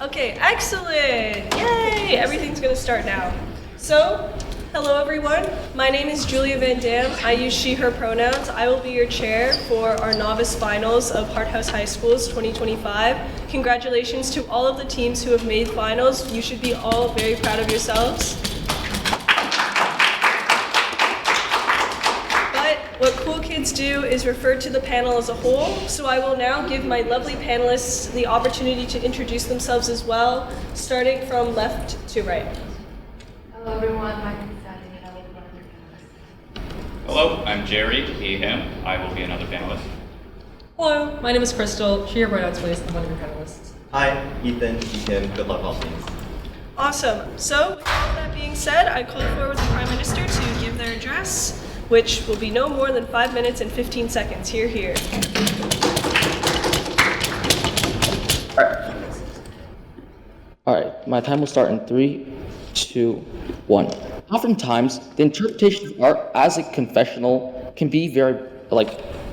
Okay, excellent! Yay! Everything's gonna start now. So, hello everyone. My name is Julia Van Dam. I use she, her pronouns. I will be your chair for our novice finals of Hart High School's 2025. Congratulations to all of the teams who have made finals. You should be all very proud of yourselves. What cool kids do is refer to the panel as a whole, so I will now give my lovely panelists the opportunity to introduce themselves as well, starting from left to right. Hello everyone, my name is Sidney and I will be one of your panelists. Hello, I'm Jerry, he, him. I will be another panelist. Hello, my name is Crystal. She, her pronouns, please. I'm one of your panelists. Hi, Ethan, Ethan. Good luck, all things. Awesome. So, with all that being said, I call forward the Prime Minister to give their address, which will be no more than 5 minutes and 15 seconds. Here. All right, my time will start in 3, 2, 1. Oftentimes, the interpretation of art as a confessional can be very,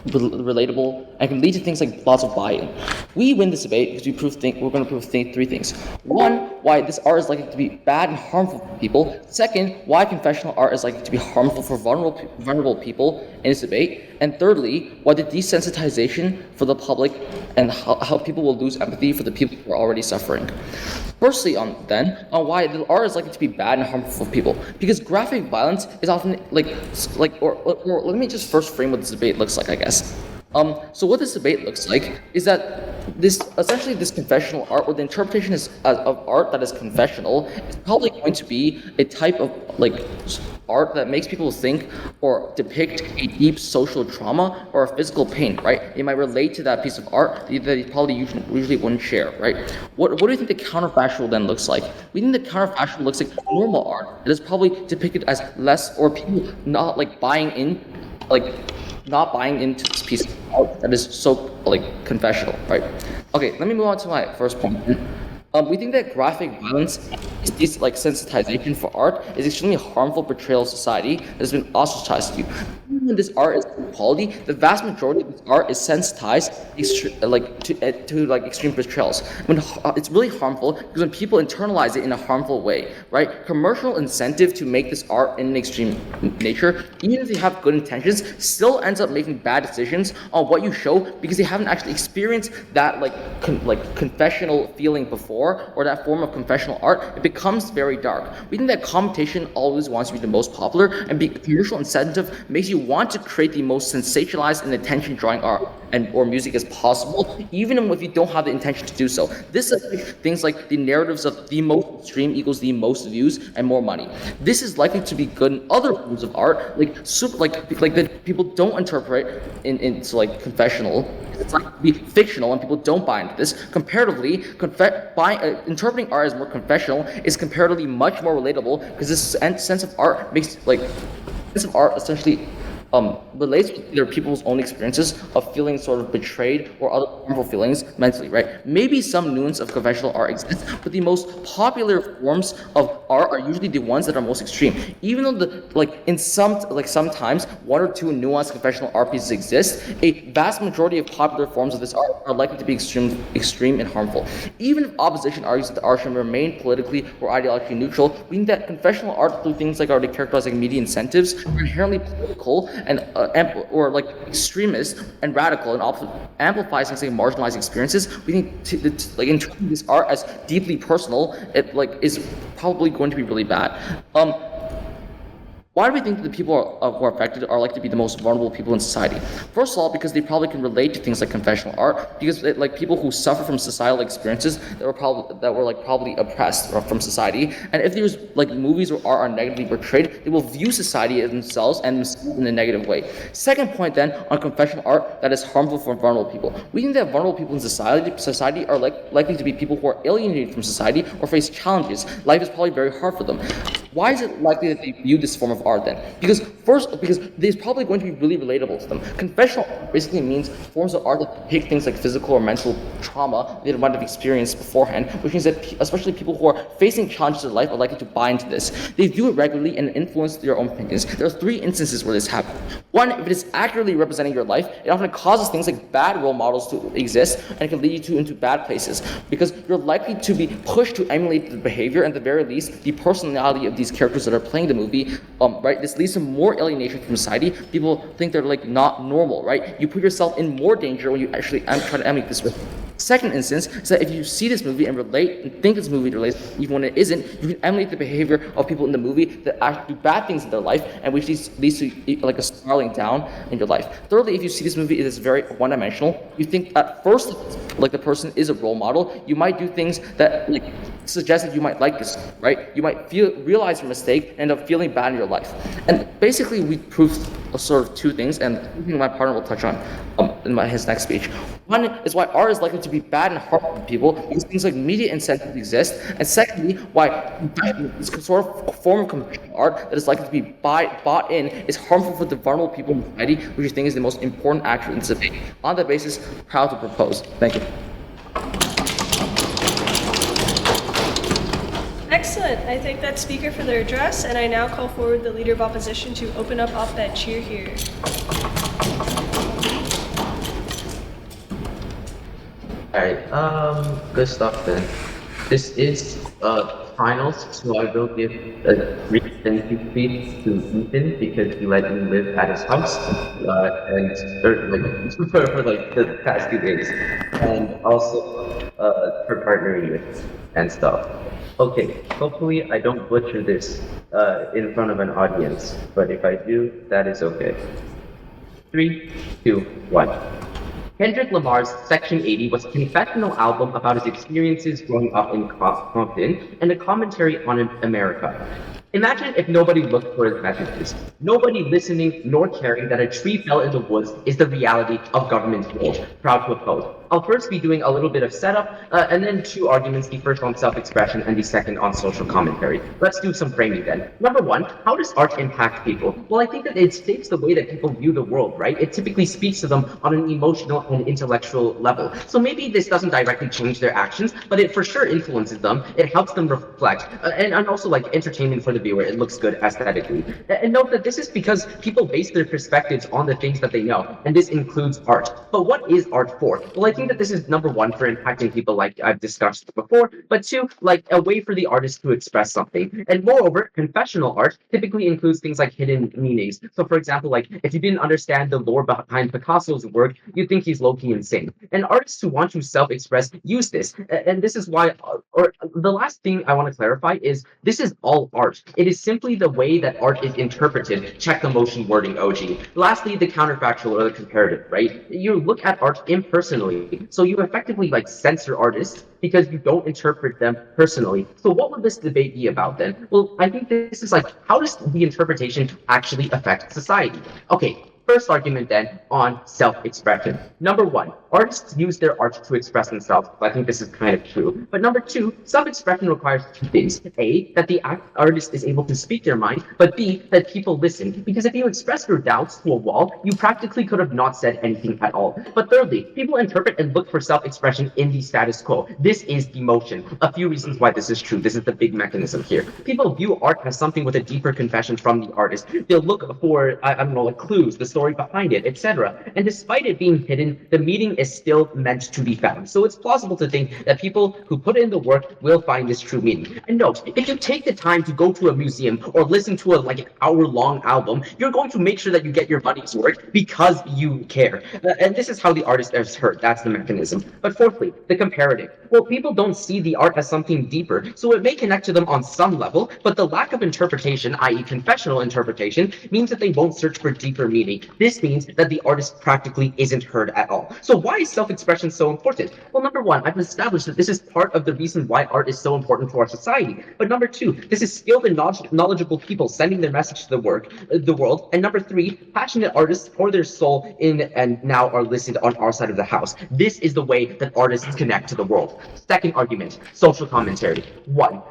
relatable and can lead to things like lots of buy-in. We win this debate because we're going to prove 3 things. 1, why this art is likely to be bad and harmful for people. 2nd, why confessional art is likely to be harmful for vulnerable people in this debate. And thirdly, why the desensitization for the public and how people will lose empathy for the people who are already suffering. Firstly, on why the art is likely to be bad and harmful for people. Because graphic violence is often or let me just first frame what this debate looks like, I guess. So what this debate looks like is that this confessional art, or the interpretation of art that is confessional, is probably going to be a type of art that makes people think or depict a deep social trauma or a physical pain, right? It might relate to that piece of art that you probably usually wouldn't share, right? What do you think the counterfactual then looks like? We think the counterfactual looks like normal art. It is probably depicted as less, or people not buying into this piece of art that is so confessional, right? Okay, let me move on to my first point. We think that graphic violence, this sensitization for art, is extremely harmful portrayal of society that has been ostracized to you. Even when this art is good quality, the vast majority of this art is sensitized to extreme portrayals. It's really harmful because when people internalize it in a harmful way, right? Commercial incentive to make this art in an extreme nature, even if they have good intentions, still ends up making bad decisions on what you show because they haven't actually experienced that confessional feeling before, or that form of confessional art. It becomes very dark. We think that competition always wants to be the most popular, and commercial incentive makes you want to create the most sensationalized and attention-drawing art or music as possible, even if you don't have the intention to do so. This is things like the narratives of the most extreme equals the most views and more money. This is likely to be good in other forms of art, that people don't interpret into confessional. It's like to be fictional and people don't buy into this. Comparatively, interpreting art as more confessional is comparatively much more relatable, because this sense of art essentially relates to their people's own experiences of feeling sort of betrayed or other harmful feelings mentally, right? Maybe some nuance of confessional art exists, but the most popular forms of art are usually the ones that are most extreme. Even though sometimes 1 or 2 nuanced confessional art pieces exist, a vast majority of popular forms of this art are likely to be extreme and harmful. Even if opposition argues that the art should remain politically or ideologically neutral, we think that confessional art, through things like already characterized like media incentives, are inherently political and extremist and radical, and amplifies things like marginalized experiences. We think interpreting this art as deeply personal, it is probably going to be really bad. Why do we think that the people who are affected are likely to be the most vulnerable people in society? First of all, because they probably can relate to things like confessional art, because people who suffer from societal experiences that were probably oppressed from society, and if there's movies or art are negatively portrayed, they will view society as themselves in a negative way. Second point then, on confessional art that is harmful for vulnerable people. We think that vulnerable people in society are likely to be people who are alienated from society or face challenges. Life is probably very hard for them. Why is it likely that they view this form of art then? Because it's probably going to be really relatable to them. Confessional art basically means forms of art that depict things like physical or mental trauma they might have experienced beforehand, which means that especially people who are facing challenges in life are likely to buy into this. They view it regularly and influence their own opinions. There are 3 instances where this happens. One, if it is accurately representing your life, it often causes things like bad role models to exist and it can lead you into bad places because you're likely to be pushed to emulate the behavior and at the very least the personality of these characters that are playing the movie, right? This leads to more alienation from society. People think they're like not normal, right? You put yourself in more danger when you actually try to emulate this. Second instance is that if you see this movie and relate and think this movie relates, even when it isn't, you can emulate the behavior of people in the movie that actually do bad things in their life, and which leads to like a spiraling down in your life. Thirdly, if you see this movie, it is very one-dimensional. You think at first like the person is a role model. You might do things that like suggest that you might like this, right? You might realize your mistake and end up feeling bad in your life. And basically, we proved sort of two things, and my partner will touch on in his next speech. One is why art is likely to be bad and harmful to people because things like media incentives exist, and secondly, why this sort of form of conventional art that is likely to be bought in is harmful for the vulnerable people in society, which we think is the most important action in this debate. On that basis, proud to propose. Thank you. Excellent. I thank that speaker for their address, and I now call forward the Leader of Opposition to open up op-ed cheer here. Alright, good stuff then. This is finals, so I will give a brief thank you speech to Ethan because he let me live at his house for like the past 2 days, and also for partnering with and stuff. Okay, hopefully I don't butcher this in front of an audience, but if I do, that is okay. 3, 2, 1. Kendrick Lamar's Section 80 was a confessional album about his experiences growing up in Compton and a commentary on America. Imagine if nobody looked for his messages. Nobody listening nor caring that a tree fell in the woods is the reality of government's role. Proud to oppose. I'll first be doing a little bit of setup, and then 2 arguments, the first on self-expression and the second on social commentary. Let's do some framing then. Number 1, how does art impact people? Well, I think that it shapes the way that people view the world, right? It typically speaks to them on an emotional and intellectual level. So maybe this doesn't directly change their actions, but it for sure influences them. It helps them reflect, and also like entertainment for the viewer. It looks good aesthetically. And note that this is because people base their perspectives on the things that they know, and this includes art. But what is art for? Well, I think that this is number 1 for impacting people like I've discussed before, but 2, like a way for the artist to express something. And moreover, confessional art typically includes things like hidden meanings. So for example, like if you didn't understand the lore behind Picasso's work, you'd think he's low-key insane. And artists who want to self-express use this. And this is why, or the last thing I want to clarify is this is all art. It is simply the way that art is interpreted. Check the motion wording, OG. Lastly, the counterfactual or the comparative, right? You look at art impersonally. So you effectively like censor artists because you don't interpret them personally. So what would this debate be about then? Well, I think this is like, how does the interpretation actually affect society? Okay. First argument then on self-expression. Number 1, artists use their art to express themselves. I think this is kind of true. But number 2, self-expression requires 2 things. A, that the artist is able to speak their mind, but B, that people listen. Because if you express your doubts to a wall, you practically could have not said anything at all. But thirdly, people interpret and look for self-expression in the status quo. This is demotion. A few reasons why this is true. This is the big mechanism here. People view art as something with a deeper confession from the artist. They'll look for, I don't know, like clues, the story behind it, etc. And despite it being hidden, the meaning is still meant to be found. So it's plausible to think that people who put in the work will find this true meaning. And note, if you take the time to go to a museum or listen to like an hour-long album, you're going to make sure that you get your money's worth because you care. And this is how the artist is heard. That's the mechanism. But fourthly, the comparative. Well, people don't see the art as something deeper, so it may connect to them on some level, but the lack of interpretation, i.e. confessional interpretation, means that they won't search for deeper meaning. This means that the artist practically isn't heard at all. So why is self-expression so important? Well, number 1, I've established that this is part of the reason why art is so important to our society. But number 2, this is skilled and knowledgeable people sending their message to the world. And number 3, passionate artists pour their soul in and now are listened on our side of the house. This is the way that artists connect to the world. Second argument, social commentary. 1,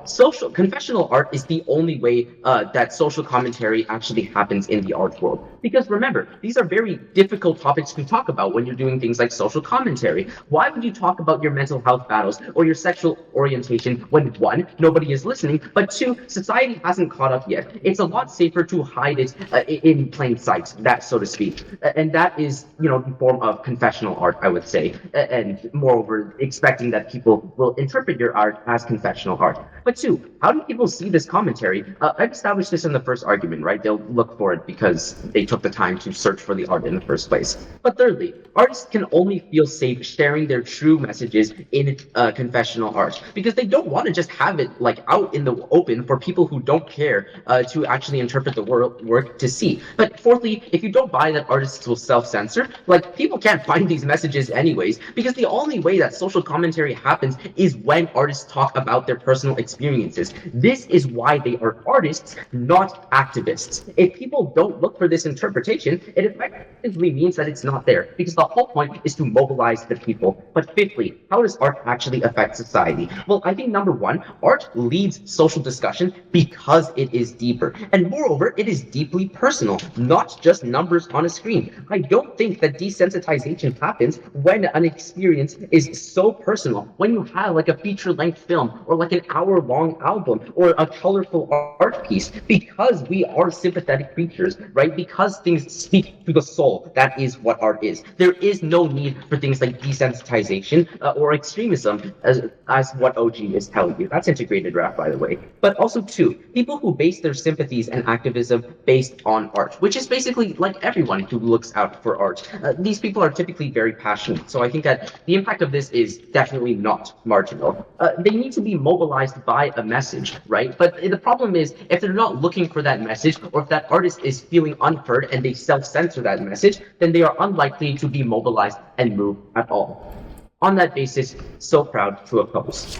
confessional art is the only way that social commentary actually happens in the art world. Because remember, these are very difficult topics to talk about when you're doing things like social commentary. Why would you talk about your mental health battles or your sexual orientation when one, nobody is listening, but two, society hasn't caught up yet? It's a lot safer to hide it in plain sight, that so to speak. And that is, the form of confessional art, I would say. And moreover, expecting that people will interpret your art as confessional art. But two, how do people see this commentary? I've established this in the first argument, right? They'll look for it because they took the time to search for the art in the first place. But thirdly, artists can only feel safe sharing their true messages in confessional art because they don't want to just have it like out in the open for people who don't care to actually interpret the work to see. But fourthly, if you don't buy that artists will self-censor, like people can't find these messages anyways, because the only way that social commentary happens is when artists talk about their personal experiences. This is why they are artists, not activists. If people don't look for this interpretation, it effectively means that it's not there, because the whole point is to mobilize the people. But fifthly, how does art actually affect society? Well, I think number one, art leads social discussion because it is deeper. And moreover, it is deeply personal, not just numbers on a screen. I don't think that desensitization happens when an experience is so personal. When you have like a feature-length film or like an hour-long album or a colorful art piece, because we are sympathetic creatures, right? Because things speak to the soul. That is what art is. There is no need for things like desensitization or extremism, as what OG is telling you. That's integrated rap, by the way. But also, two, people who base their sympathies and activism based on art, which is basically like everyone who looks out for art. These people are typically very passionate. So I think that the impact of this is definitely not marginal. They need to be mobilized by a message, right? But the problem is, if they're not looking for that message, or if that artist is feeling unheard and they self-censor that message, then they are unlikely to be mobilized and move at all. On that basis, so proud to oppose.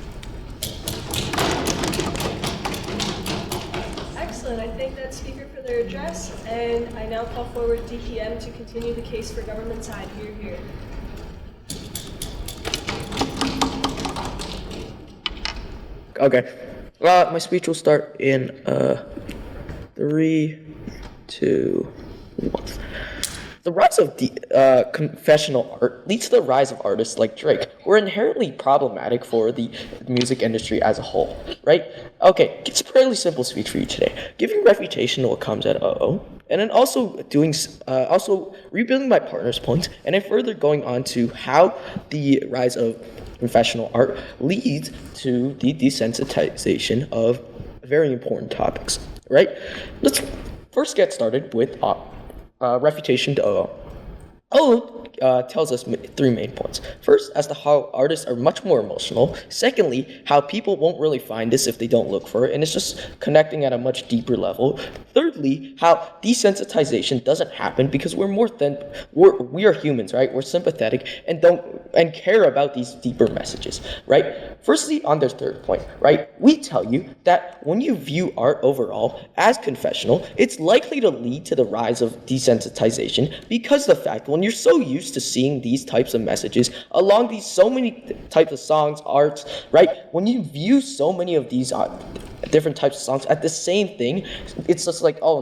Excellent. I thank that speaker for their address, and I now call forward DPM to continue the case for government side. Hear, hear. Okay. My speech will start in 3, 2, 1. The rise of confessional art leads to the rise of artists like Drake, who are inherently problematic for the music industry as a whole, right? Okay, it's a fairly simple speech for you today. Giving refutation to what comes at and then also also rebuilding my partner's points, and then further going on to how the rise of confessional art leads to the desensitization of very important topics, right? Let's first get started with refutation to tells us 3 main points. First, as to how artists are much more emotional. Secondly, how people won't really find this if they don't look for it, and it's just connecting at a much deeper level. Thirdly, how desensitization doesn't happen because we are humans, right? We're sympathetic and care about these deeper messages, right? Firstly, on their third point, right? We tell you that when you view art overall as confessional, it's likely to lead to the rise of desensitization because the fact when you're so used to seeing these types of messages along these so many types of songs, arts, right? When you view so many of these different types of songs at the same thing, it's just like, oh,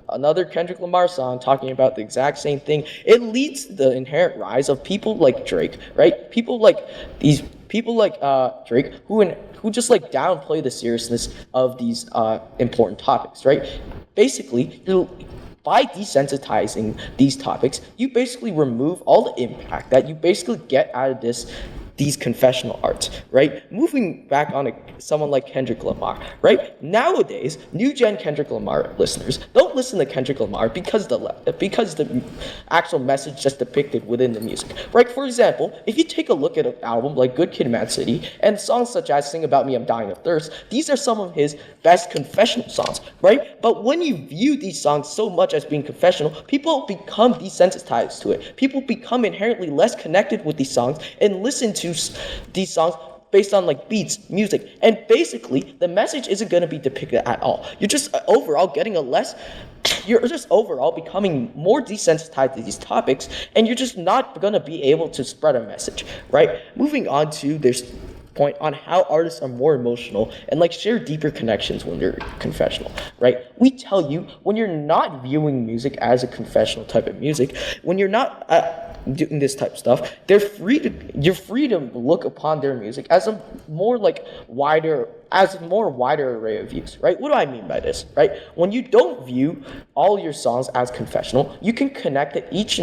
another Kendrick Lamar song talking about the exact same thing. It leads to the inherent rise of people like Drake, right? People like Drake who just like downplay the seriousness of these important topics, right? Basically, by desensitizing these topics, you basically remove all the impact that you basically get out of these confessional arts, right? Moving back on someone like Kendrick Lamar, right? Nowadays, new gen Kendrick Lamar listeners don't listen to Kendrick Lamar because the actual message just depicted within the music, right? For example, if you take a look at an album like Good Kid, Mad City and songs such as Sing About Me, I'm Dying of Thirst, these are some of his best confessional songs, right? But when you view these songs so much as being confessional, people become desensitized to it. People become inherently less connected with these songs and listen to these songs based on like beats, music, and basically the message isn't going to be depicted at all. You're just overall you're just overall becoming more desensitized to these topics, and you're just not going to be able to spread a message, right? Moving on to there's point on how artists are more emotional and like share deeper connections when they're confessional, right? We tell you when you're not viewing music as a confessional type of music, when you're not doing this type of stuff, you're free to look upon their music as a more wider array of views, right? What do I mean by this, right? When you don't view all your songs as confessional, you can connect to each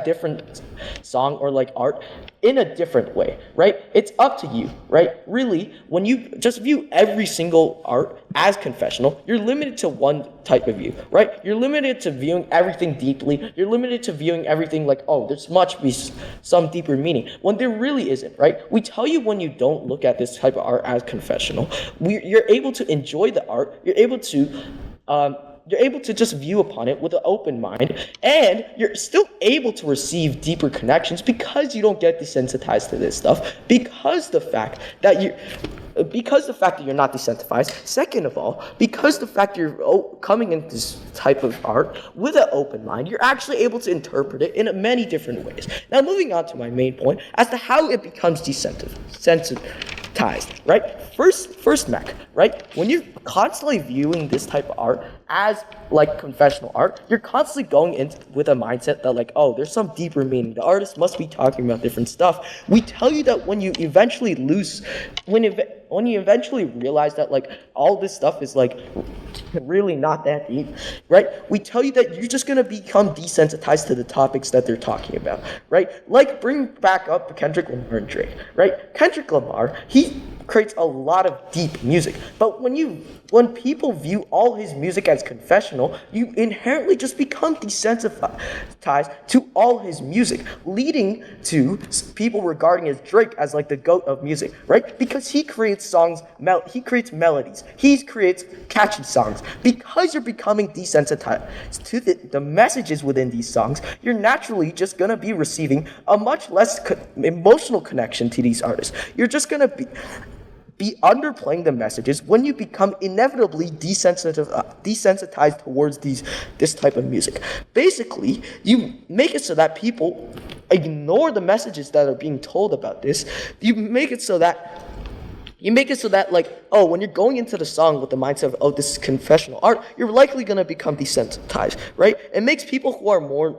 different song or art in a different way, right? It's up to you, right? Really, when you just view every single art as confessional, you're limited to one type of view, right? You're limited to viewing everything deeply. You're limited to viewing everything there's must be some deeper meaning, when there really isn't, right? We tell you when you don't look at this type of art as confessional, you're able to enjoy the art, you're able to just view upon it with an open mind, and you're still able to receive deeper connections because you don't get desensitized to this stuff, because the fact that you're not desensitized. Second of all, because the fact you're coming into this type of art with an open mind, you're actually able to interpret it in many different ways. Now, moving on to my main point as to how it becomes desensitized, right? First Mac, right? When you're constantly viewing this type of art as confessional art, you're constantly going in with a mindset that there's some deeper meaning. The artist must be talking about different stuff. We tell you that when you eventually realize that all this stuff is really not that deep, right? We tell you that you're just gonna become desensitized to the topics that they're talking about, right? Bring back up Kendrick Lamar and Drake, right? Kendrick Lamar, he creates a lot of deep music, but when people view all his music as confessional, you inherently just become desensitized to all his music, leading to people regarding his Drake as the GOAT of music, right? Because he creates songs, he creates melodies, he creates catchy songs. Because you're becoming desensitized to the messages within these songs, you're naturally just gonna be receiving a much less emotional connection to these artists. You're just gonna be underplaying the messages when you become inevitably desensitized towards this type of music. Basically, you make it so that people ignore the messages that are being told about this. You make it so that when you're going into the song with the mindset of, this is confessional art, you're likely going to become desensitized, right? It makes people who are more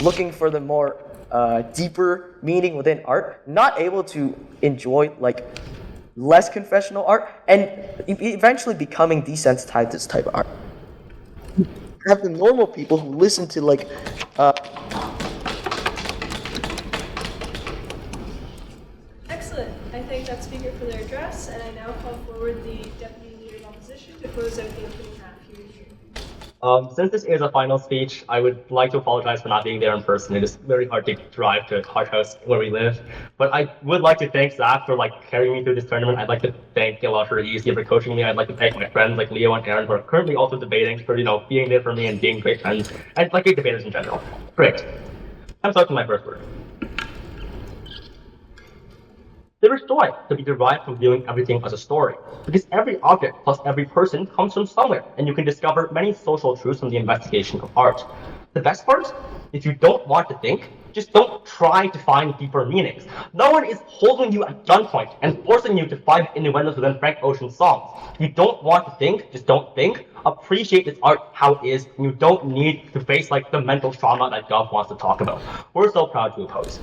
looking for the more deeper meaning within art not able to enjoy less confessional art, and eventually becoming desensitized to this type of art. You have the normal people who listen to Excellent. I thank that speaker for their address, and I now call forward the Deputy Leader of Opposition to close out the opening half. Here you go. Since this is a final speech, I would like to apologize for not being there in person. It is very hard to drive to Hart House where we live. But I would like to thank Zach for carrying me through this tournament. I'd like to thank Gil for EC for coaching me. I'd like to thank my friends like Leo and Aaron who are currently also debating for being there for me and being great friends and great debaters in general. Great. I'm starting my first word. There is joy to be derived from viewing everything as a story, because every object plus every person comes from somewhere, and you can discover many social truths from the investigation of art. The best part? If you don't want to think, just don't try to find deeper meanings. No one is holding you at gunpoint and forcing you to find innuendos within Frank Ocean's songs. If you don't want to think, just don't think. Appreciate this art how it is, and you don't need to face the mental trauma that Gov wants to talk about. We're so proud to oppose.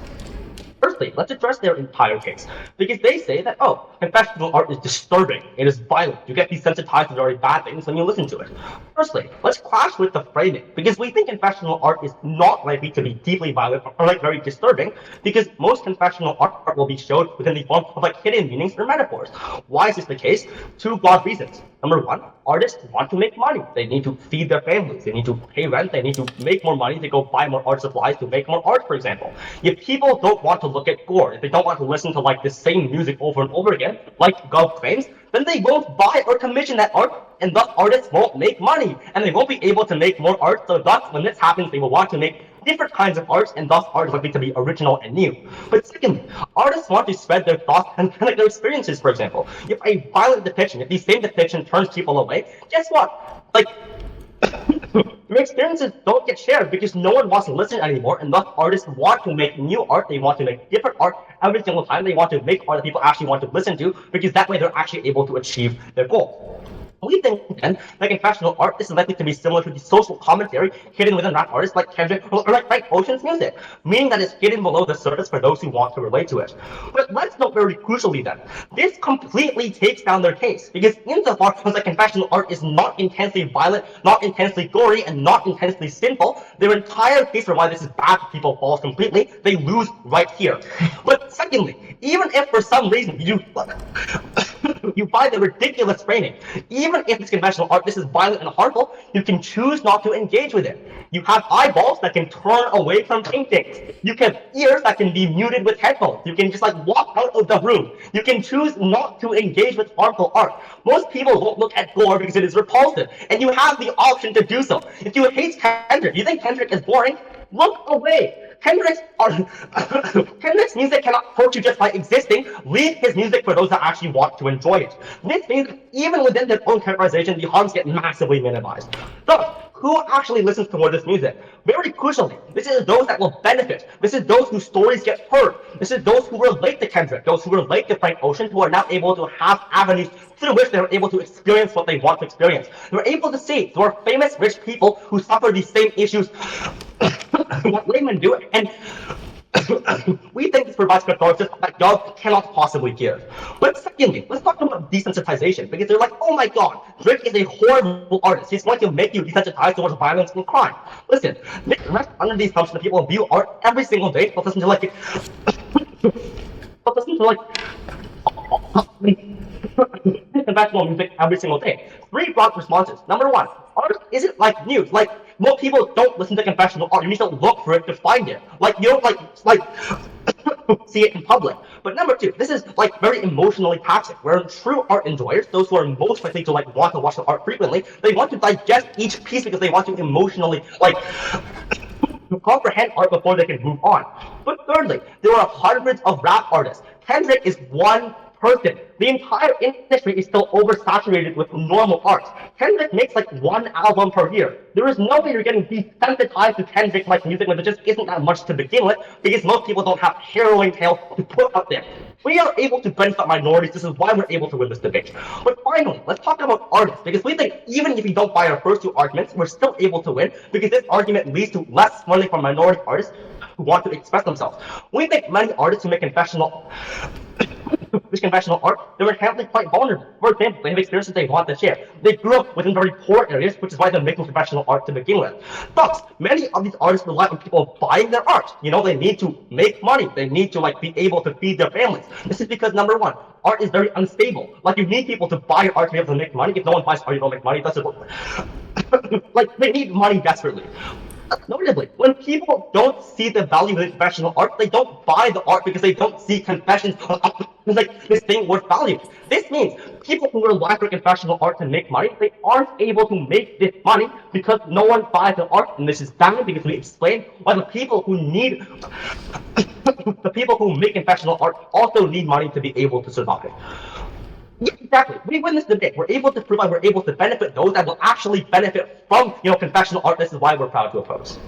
Firstly, let's address their entire case, because they say that, confessional art is disturbing, it is violent, you get desensitized to very bad things when you listen to it. Firstly, let's clash with the framing, because we think confessional art is not likely to be deeply violent or very disturbing, because most confessional art will be showed within the form of hidden meanings or metaphors. Why is this the case? Two broad reasons. Number one, artists want to make money. They need to feed their families. They need to pay rent. They need to make more money to go buy more art supplies to make more art, for example. If people don't want to look at gore, if they don't want to listen to the same music over and over again, like Gov claims, then they won't buy or commission that art, and thus artists won't make money, and they won't be able to make more art, so thus when this happens, they will want to make different kinds of art, and thus art is likely to be original and new. But secondly, artists want to spread their thoughts and their experiences, for example. If a violent depiction, if the same depiction turns people away, guess what? Your experiences don't get shared because no one wants to listen anymore, and thus artists want to make new art, they want to make different art every single time. They want to make art that people actually want to listen to, because that way they're actually able to achieve their goal. We think then that confessional art is likely to be similar to the social commentary hidden within rap artists like Kendrick or like Frank Ocean's music, meaning that it's hidden below the surface for those who want to relate to it. But let's note very crucially then, this completely takes down their case, because insofar as that confessional art is not intensely violent, not intensely gory, and not intensely sinful, their entire case for why this is bad for people falls completely. They lose right here. But secondly, even if for some reason you buy the ridiculous framing, even if it's confessional art, this is violent and harmful, you can choose not to engage with it. You have eyeballs that can turn away from paintings. You can have ears that can be muted with headphones. You can just like walk out of the room. You can choose not to engage with harmful art. Most people won't look at gore because it is repulsive, and you have the option to do so. If you hate Kendrick, you think Kendrick is boring, look away. Kendrick's music cannot hurt you just by existing. Leave his music for those that actually want to enjoy it. This means even within their own categorization, the harms get massively minimized. So, who actually listens to more of this music? Very crucially, this is those that will benefit. This is those whose stories get heard. This is those who relate to Kendrick, those who relate to Frank Ocean, who are now able to have avenues through which they are able to experience what they want to experience. They're able to see there are famous rich people who suffer these same issues what laymen do, and we think this provides catharsis that God cannot possibly give. But secondly, let's talk about desensitization, because they're like, oh my god, Drake is a horrible artist. He's going to make you desensitized towards violence and crime. Listen, rest under the assumption that people view art every single day, but listen to like confessional music every single day. 3 broad responses. Number 1, art isn't like news. Like, most people don't listen to confessional art. You need to look for it to find it. Like, you don't like see it in public. But number 2, this is like very emotionally taxing, where true art enjoyers, those who are most likely to like want to watch the art frequently, they want to digest each piece because they want to emotionally like comprehend art before they can move on. But thirdly, there are hundreds of rap artists. Kendrick is one person. The entire industry is still oversaturated with normal art. Kendrick makes like 1 album per year. There is no way you're getting desensitized to Kendrick-like music when there just isn't that much to begin with, because most people don't have harrowing tales to put out there. We are able to benefit minorities. This is why we're able to win this debate. But finally, let's talk about artists, because we think even if we don't buy our first 2 arguments, we're still able to win, because this argument leads to less funding for minority artists who want to express themselves. We think many artists who make confessional art, they're inherently quite vulnerable. For example, they have experiences they want to share. They grew up within very poor areas, which is why they're making confessional art to begin with. Thus, many of these artists rely on people buying their art. You know, they need to make money. They need to like be able to feed their families. This is because number 1, art is very unstable. Like, you need people to buy your art to be able to make money. If no one buys art, you don't make money. That's like, they need money desperately. Notably, when people don't see the value in confessional art, they don't buy the art because they don't see confessions as like this thing worth value. This means people who rely for confessional art to make money, they aren't able to make this money because no one buys the art, and this is Damme, because we explain why the people who make confessional art also need money to be able to survive. Yeah, exactly. We win this debate. We're able to prove that we're able to benefit those that will actually benefit from, confessional art. This is why we're proud to oppose.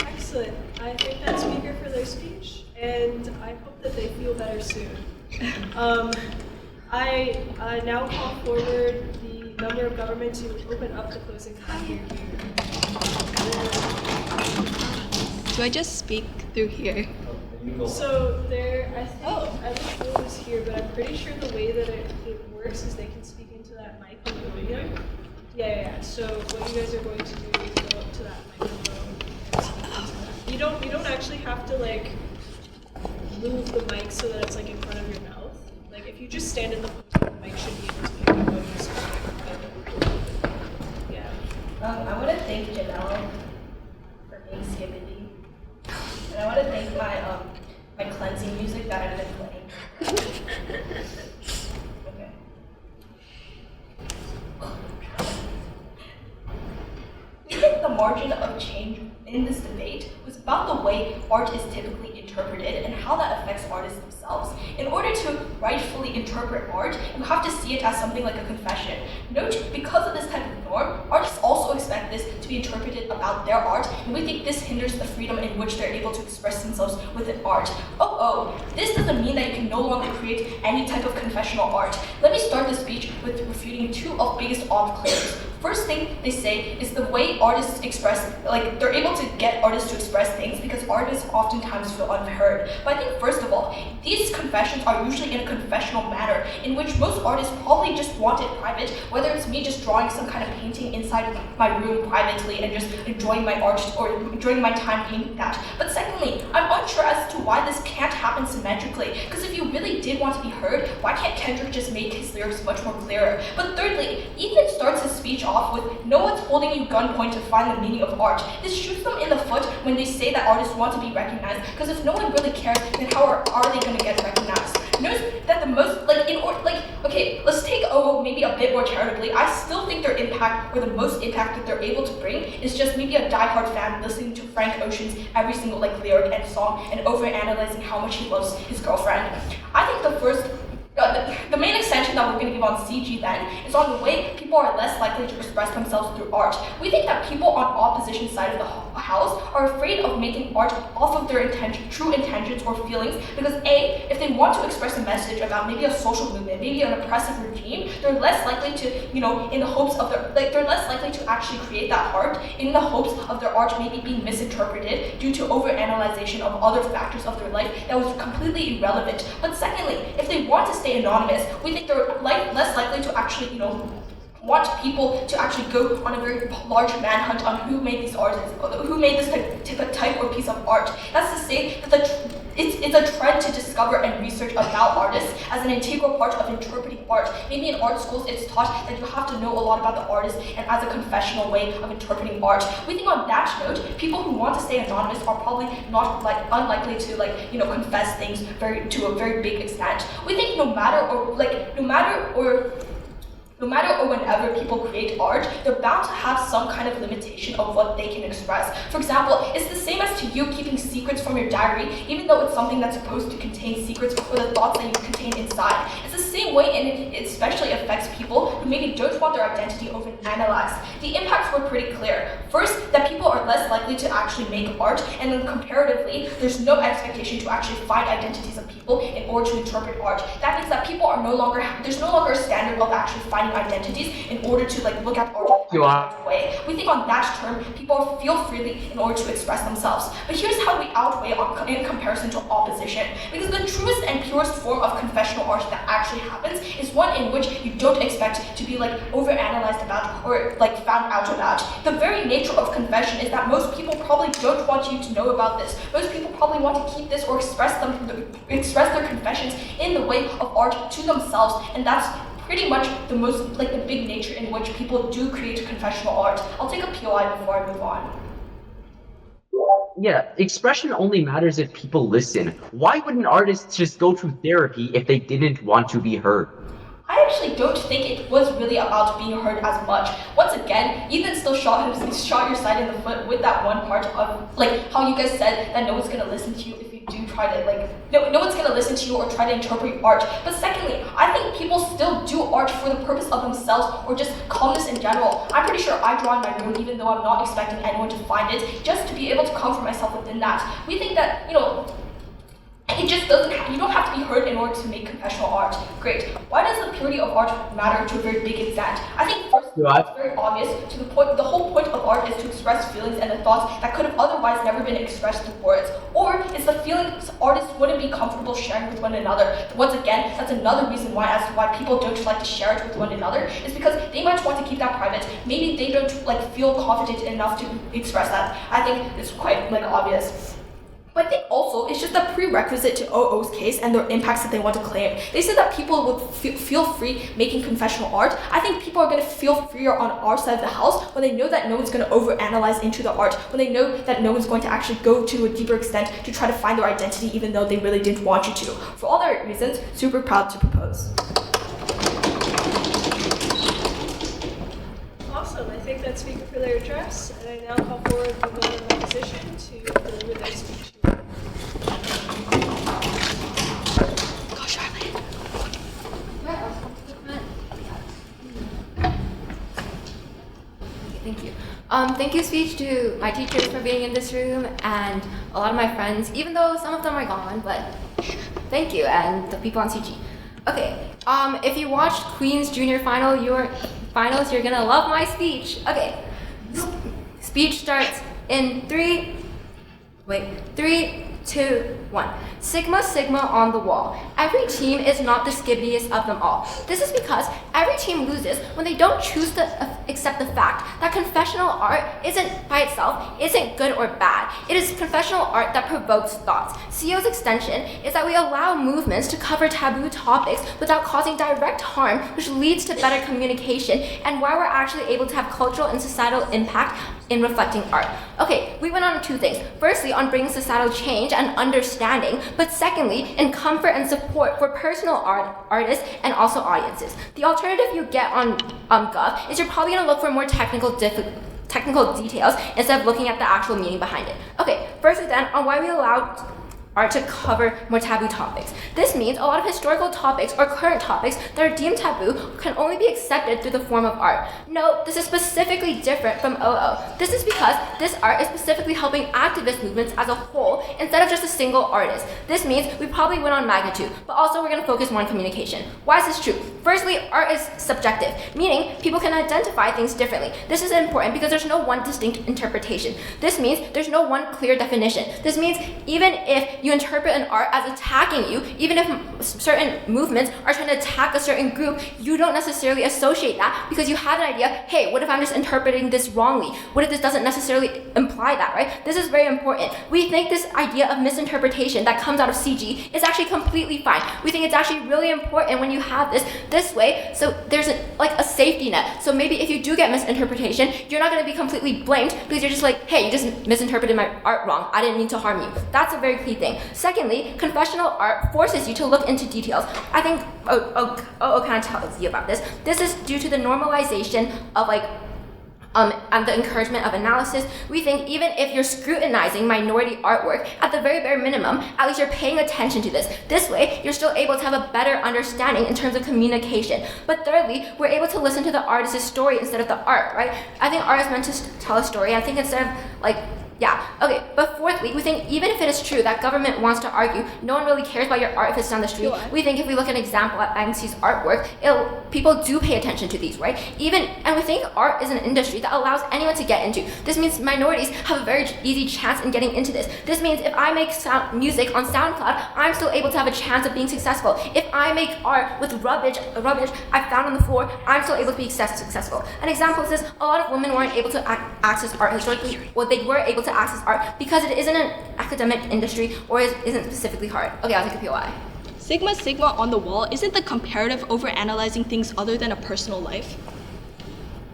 Excellent. I thank that speaker for their speech, and I hope that they feel better soon. I now call forward the member of government to open up the closing comment here. Do I just speak through here? So I think Will is here, but I'm pretty sure the way that it works is they can speak into that mic on the podium. Yeah. So what you guys are going to do is go up to that microphone and speak into that. You don't actually have to like move the mic so that it's like in front of your mouth. Like if you just stand in the podium, the mic should be able to pick up what you're speaking. Yeah. I want to thank Janelle for being skibbity. And I want to thank my cleansing music that I've been playing. Okay. We think the margin of change in this debate was about the way art is typically interpreted. interpreted and how that affects artists themselves. In order to rightfully interpret art, you have to see it as something like a confession. Note, because of this type of norm, artists also expect this to be interpreted about their art, and we think this hinders the freedom in which they're able to express themselves within art. This doesn't mean that you can no longer create any type of confessional art. Let me start this speech with refuting two of biggest odd claims. First thing they say is the way artists express, like they're able to get artists to express things because artists oftentimes feel unheard. But I think first of all, these confessions are usually in a confessional manner in which most artists probably just want it private, whether it's me just drawing some kind of painting inside my room privately and just enjoying my art or enjoying my time painting that. But secondly, I'm unsure as to why this can't happen symmetrically, because if you really did want to be heard, why can't Kendrick just make his lyrics much more clearer? But thirdly, Ethan starts his speech off with, "No one's holding you gunpoint to find the meaning of art." This shoots them in the foot when they say that artists want to be recognized, because if no one really cares, then how are they going to get recognized? Notice that the most, let's take maybe a bit more charitably. I still think their impact, or the most impact that they're able to bring, is just maybe a diehard fan listening to Frank Ocean's every single lyric and song and overanalyzing how much he loves his girlfriend. I think the main extension that we're going to give on CG then is on the way people are less likely to express themselves through art. We think that people on opposition side of the house are afraid of making art off of their true intentions or feelings because A, if they want to express a message about maybe a social movement, maybe an oppressive regime, they're less likely to, in the hopes of they're less likely to actually create that art in the hopes of their art maybe being misinterpreted due to overanalyzation of other factors of their life that was completely irrelevant. But secondly, if they want to stay anonymous, we think they're less likely to actually, want people to actually go on a very large manhunt on who made these artists, who made this type or piece of art. That's to say that it's a trend to discover and research about artists as an integral part of interpreting art. Maybe in art schools it's taught that you have to know a lot about the artist and as a confessional way of interpreting art. We think on that note, people who want to stay anonymous are probably not unlikely to confess things to a very big extent. We think no matter or whenever people create art, they're bound to have some kind of limitation of what they can express. For example, it's the same as to you keeping secrets from your diary, even though it's something that's supposed to contain secrets or the thoughts that you contain inside. It's the same way, and it especially affects people who maybe don't want their identity overanalyzed. The impacts were pretty clear. First, that people are less likely to actually make art, and then comparatively, there's no expectation to actually find identities of people in order to interpret art. That means that people are there's no longer a standard of actually finding identities in order to look at art in a way. We think on that term, people feel freely in order to express themselves. But here's how we outweigh in comparison to opposition. Because the truest and purest form of confessional art that actually happens is one in which you don't expect to be overanalyzed about or found out about. The very nature of confession is that most people probably don't want you to know about this. Most people probably want to keep this or express their confessions in the way of art to themselves, and that's pretty much the most the big nature in which people do create confessional art. I'll take a POI before I move on. Yeah, expression only matters if people listen. Why would an artist just go to therapy if they didn't want to be heard? I actually don't think it was really about being heard as much. Once again, Ethan still shot your side in the foot with that one part of how you guys said that no one's gonna listen to you if you do try to no one's gonna listen to you or try to interpret art. But secondly, I think people still do art for the purpose of themselves or just calmness in general. I'm pretty sure I draw in my room even though I'm not expecting anyone to find it, just to be able to comfort myself within that. We think that, it just you don't have to be heard in order to make confessional art. Great. Why does the purity of art matter to a very big extent? I think first, it's very obvious to the point. The whole point of art is to express feelings and the thoughts that could have otherwise never been expressed through words. Or it's the feelings artists wouldn't be comfortable sharing with one another. Once again, that's another reason why people don't like to share it with one another, is because they might want to keep that private. Maybe they don't feel confident enough to express that. I think it's quite obvious. But I think also it's just a prerequisite to OO's case and their impacts that they want to claim. They said that people would feel free making confessional art. I think people are going to feel freer on our side of the house when they know that no one's going to overanalyze into the art, when they know that no one's going to actually go to a deeper extent to try to find their identity even though they really didn't want you to. For all that reasons, super proud to propose. Awesome, I think that's speaker for their address, and I now call forward the vote of opposition to deliver their speech. thank you. Thank you speech to my teachers for being in this room and a lot of my friends, even though some of them are gone, but thank you, and the people on CG. Okay, if you watched Queen's Junior Finals, you're gonna love my speech. Okay, speech starts in 3, 2, 1. Sigma, Sigma on the wall. Every team is not the skibbiest of them all. This is because every team loses when they don't choose to accept the fact that confessional art by itself isn't good or bad. It is confessional art that provokes thoughts. CO's extension is that we allow movements to cover taboo topics without causing direct harm, which leads to better communication, and why we're actually able to have cultural and societal impact in reflecting art. Okay, we went on 2 things. Firstly, on bringing societal change and understanding, but secondly, in comfort and support for personal artists and also audiences. The alternative you get on Gov is you're probably gonna look for more technical details instead of looking at the actual meaning behind it. Okay, firstly then, on why we allow art to cover more taboo topics. This means a lot of historical topics or current topics that are deemed taboo can only be accepted through the form of art. No, this is specifically different from OO. This is because this art is specifically helping activist movements as a whole instead of just a single artist. This means we probably win on magnitude, but also we're going to focus more on communication. Why is this true? Firstly, art is subjective, meaning people can identify things differently. This is important because there's no one distinct interpretation. This means there's no one clear definition. This means even if you interpret an art as attacking you, even if certain movements are trying to attack a certain group, you don't necessarily associate that because you have an idea, hey, what if I'm just interpreting this wrongly? What if this doesn't necessarily imply that, right? This is very important. We think this idea of misinterpretation that comes out of CG is actually completely fine. We think it's actually really important when you have this way, so there's a safety net. So maybe if you do get misinterpretation, you're not going to be completely blamed because you're just like, hey, you just misinterpreted my art wrong. I didn't mean to harm you. That's a very key thing. Secondly, confessional art forces you to look into details. I think kind of tells you about this. This is due to the normalization of and the encouragement of analysis. We think even if you're scrutinizing minority artwork, at the very bare minimum, at least you're paying attention to this. This way, you're still able to have a better understanding in terms of communication. But thirdly, we're able to listen to the artist's story instead of the art, right? I think art is meant to tell a story. I think instead of okay, but fourthly, we think even if it is true that government wants to argue, no one really cares about your art if it's down the street. We think if we look at an example at Banksy's artwork, people do pay attention to these, right? And we think art is an industry that allows anyone to get into. This means minorities have a very easy chance in getting into this. This means if I make music on SoundCloud, I'm still able to have a chance of being successful. If I make art with rubbish I found on the floor, I'm still able to be successful. An example is this: a lot of women weren't able to access art historically. Well, they were able to access art because it isn't an academic industry or isn't specifically hard. Okay, I'll take a POI. Sigma, Sigma on the wall isn't the comparative over-analyzing things other than a personal life.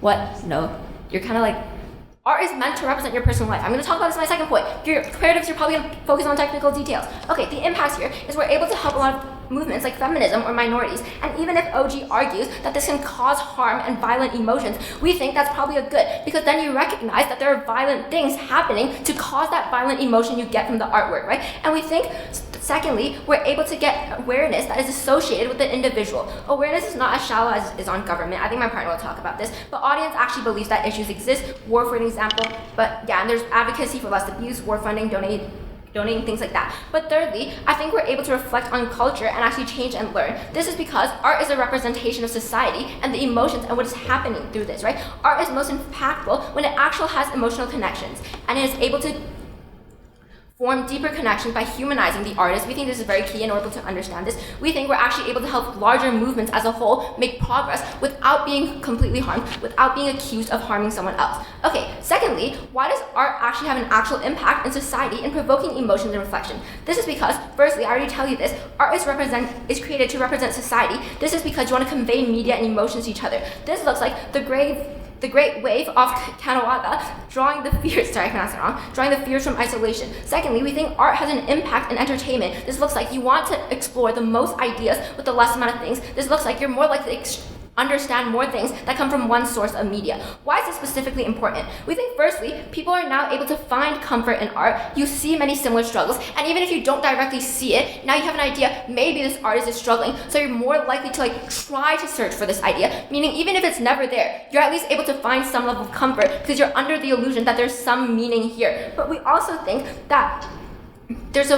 What? No. You're kind of like, art is meant to represent your personal life. I'm going to talk about this in my second point. Your comparatives, you're probably going to focus on technical details. Okay, the impacts here is we're able to help a lot of movements like feminism or minorities, and even if OG argues that this can cause harm and violent emotions, we think that's probably a good, because then you recognize that there are violent things happening to cause that violent emotion you get from the artwork, right? And we think, secondly, we're able to get awareness that is associated with the individual. Awareness is not as shallow as is on government. I think my partner will talk about this, but audience actually believes that issues exist. War, for an example, but yeah, and there's advocacy for less abuse, war funding, donating things like that. But thirdly, I think we're able to reflect on culture and actually change and learn. This is because art is a representation of society and the emotions and what is happening through this, right? Art is most impactful when it actually has emotional connections and it is able to form deeper connections by humanizing the artist. We think this is very key in order to understand this. We think we're actually able to help larger movements as a whole make progress without being completely harmed, without being accused of harming someone else. Okay, secondly, why does art actually have an actual impact in society in provoking emotions and reflection? This is because, firstly, I already tell you this, art is created to represent society. This is because you want to convey media and emotions to each other. This looks like the great wave of Kanawada, drawing the fears from isolation. Secondly, we think art has an impact in entertainment. This looks like you want to explore the most ideas with the less amount of things. This looks like you're more likely understand more things that come from one source of media. Why is this specifically important? We think firstly, people are now able to find comfort in art. You see many similar struggles, and even if you don't directly see it, now you have an idea, maybe this artist is struggling, so you're more likely to try to search for this idea, meaning even if it's never there, you're at least able to find some level of comfort because you're under the illusion that there's some meaning here. But we also think that there's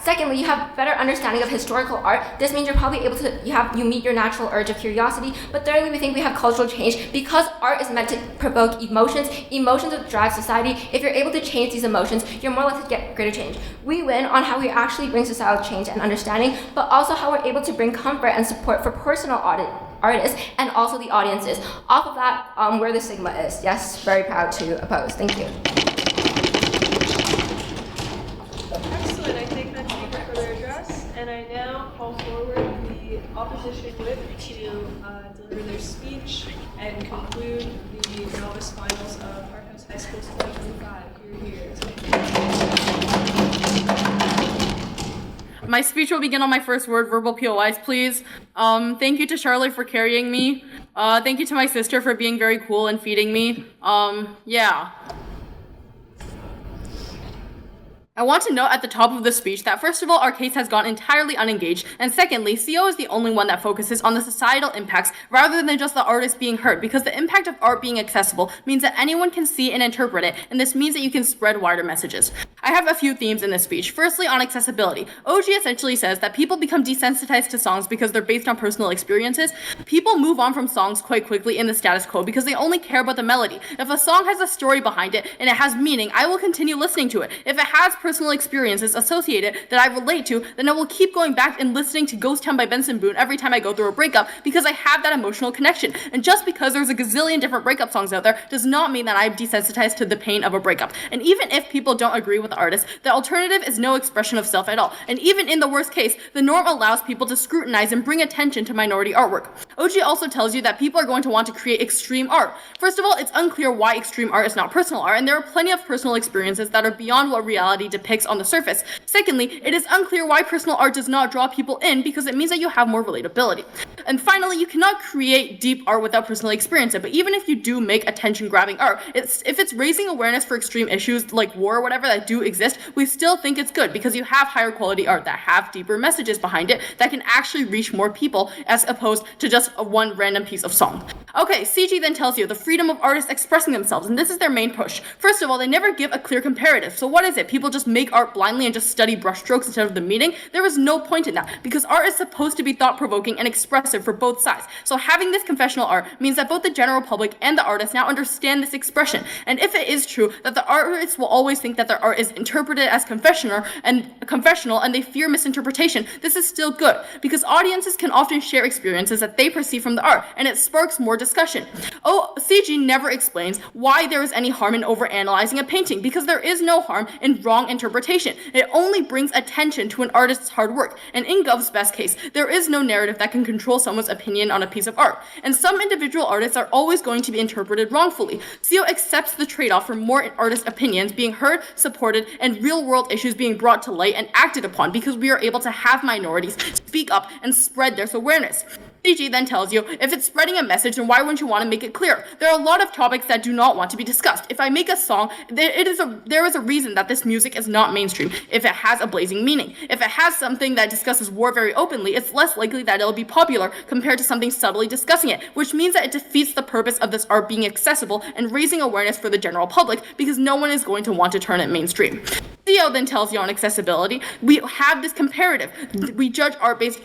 secondly, you have better understanding of historical art. This means you're probably able to, you meet your natural urge of curiosity. But thirdly, we think we have cultural change. Because art is meant to provoke emotions that drive society. If you're able to change these emotions, you're more likely to get greater change. We win on how we actually bring societal change and understanding, but also how we're able to bring comfort and support for personal artists and also the audiences. Off of that, where the Sigma is. Yes, very proud to oppose. Thank you. Excellent, I thank that speaker for their address, and I now call forward the opposition whip to deliver their speech and conclude the novice finals of Hart High School 2025. Here. My speech will begin on my first word, verbal POIs, please. Thank you to Charlotte for carrying me. Thank you to my sister for being very cool and feeding me. Yeah. I want to note at the top of the speech that first of all, our case has gone entirely unengaged, and secondly, CO is the only one that focuses on the societal impacts rather than just the artist being hurt, because the impact of art being accessible means that anyone can see and interpret it, and this means that you can spread wider messages. I have a few themes in this speech. Firstly, on accessibility. OG essentially says that people become desensitized to songs because they're based on personal experiences. People move on from songs quite quickly in the status quo because they only care about the melody. If a song has a story behind it and it has meaning, I will continue listening to it. If it has personal experiences associated that I relate to, then I will keep going back and listening to Ghost Town by Benson Boone every time I go through a breakup because I have that emotional connection. And just because there's a gazillion different breakup songs out there does not mean that I'm desensitized to the pain of a breakup. And even if people don't agree with the artist, the alternative is no expression of self at all. And even in the worst case, the norm allows people to scrutinize and bring attention to minority artwork. OG also tells you that people are going to want to create extreme art. First of all, it's unclear why extreme art is not personal art, and there are plenty of personal experiences that are beyond what reality depicts on the surface. Secondly, it is unclear why personal art does not draw people in because it means that you have more relatability. And finally, you cannot create deep art without personally experiencing it, but even if you do make attention-grabbing art, if it's raising awareness for extreme issues like war or whatever that do exist, we still think it's good because you have higher quality art that have deeper messages behind it that can actually reach more people as opposed to just one random piece of song. Okay, CG then tells you the freedom of artists expressing themselves, and this is their main push. First of all, they never give a clear comparative. So what is it? People just make art blindly and just study brushstrokes instead of the meaning? There is no point in that because art is supposed to be thought-provoking and expressive for both sides. So having this confessional art means that both the general public and the artists now understand this expression. And if it is true that the artists will always think that their art is interpreted as confessional and they fear misinterpretation, this is still good because audiences can often share experiences that they perceive from the art, and it sparks more discussion. CG never explains why there is any harm in overanalyzing a painting because there is no harm in wrong interpretation. It only brings attention to an artist's hard work, and in Gov's best case, there is no narrative that can control someone's opinion on a piece of art, and some individual artists are always going to be interpreted wrongfully. CO accepts the trade-off for more artist opinions being heard, supported, and real-world issues being brought to light and acted upon because we are able to have minorities speak up and spread their awareness. CG then tells you, if it's spreading a message, then why wouldn't you want to make it clear? There are a lot of topics that do not want to be discussed. If I make a song, there is a reason that this music is not mainstream. If it has a blazing meaning. If it has something that discusses war very openly, it's less likely that it'll be popular compared to something subtly discussing it, which means that it defeats the purpose of this art being accessible and raising awareness for the general public because no one is going to want to turn it mainstream. Theo then tells you on accessibility, we have this comparative. We judge art based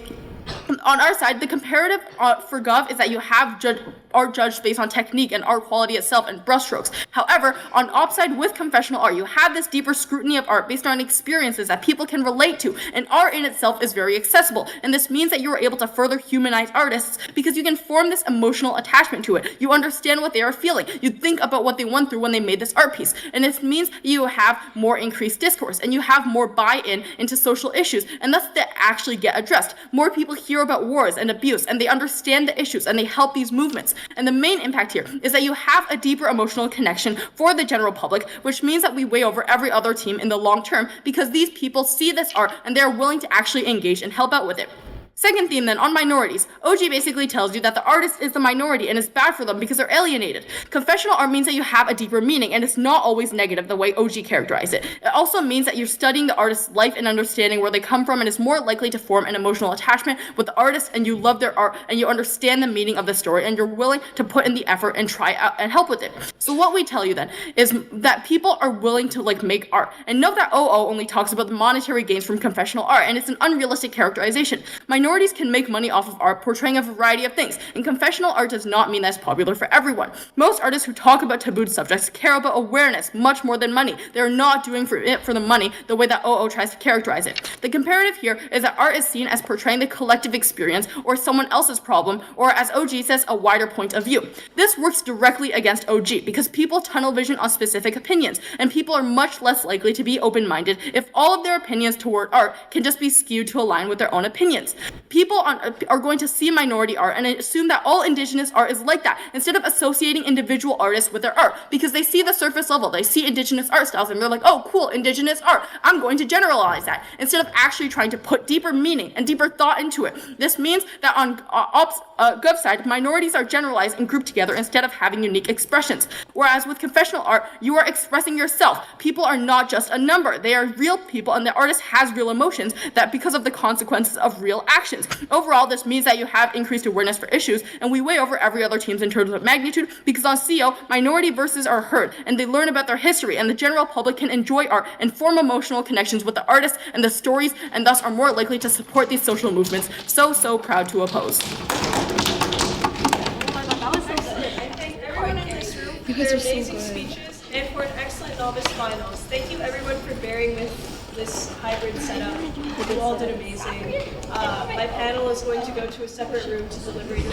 on our side. The comparative for Gov is that you have art judged based on technique and art quality itself and brushstrokes. However, on op side with confessional art, you have this deeper scrutiny of art based on experiences that people can relate to, and art in itself is very accessible, and this means that you are able to further humanize artists because you can form this emotional attachment to it. You understand what they are feeling. You think about what they went through when they made this art piece, and this means you have more increased discourse, and you have more buy-in into social issues, and thus they actually get addressed. More people hear about wars and abuse, and they understand the issues, and they help these movements. And the main impact here is that you have a deeper emotional connection for the general public, which means that we weigh over every other team in the long term because these people see this art and they're willing to actually engage and help out with it. Second theme then, on minorities. OG basically tells you that the artist is the minority and is bad for them because they're alienated. Confessional art means that you have a deeper meaning, and it's not always negative the way OG characterized it. It also means that you're studying the artist's life and understanding where they come from, and is more likely to form an emotional attachment with the artist, and you love their art and you understand the meaning of the story, and you're willing to put in the effort and try out and help with it. So what we tell you then is that people are willing to make art. And note that OO only talks about the monetary gains from confessional art, and it's an unrealistic characterization. Minorities can make money off of art portraying a variety of things, and confessional art does not mean that it's popular for everyone. Most artists who talk about taboo subjects care about awareness much more than money. They're not doing it for the money the way that OO tries to characterize it. The comparative here is that art is seen as portraying the collective experience or someone else's problem, or as OG says, a wider point of view. This works directly against OG because people tunnel vision on specific opinions, and people are much less likely to be open-minded if all of their opinions toward art can just be skewed to align with their own opinions. People are going to see minority art and assume that all indigenous art is like that, instead of associating individual artists with their art, because they see the surface level, they see indigenous art styles, and they're like, oh cool, indigenous art, I'm going to generalize that, instead of actually trying to put deeper meaning and deeper thought into it. This means that on Gov side, minorities are generalized and grouped together instead of having unique expressions. Whereas with confessional art, you are expressing yourself. People are not just a number, they are real people, and the artist has real emotions that because of the consequences of real actions. Overall, this means that you have increased awareness for issues, and we weigh over every other teams in terms of magnitude, because on CO, minority voices are heard, and they learn about their history, and the general public can enjoy art and form emotional connections with the artists and the stories, and thus are more likely to support these social movements. So proud to oppose. Everyone in this room for their amazing speeches and for an excellent novice finals. Thank you everyone for bearing with this hybrid setup. You all did amazing. My panel is going to go to a separate room to deliberate.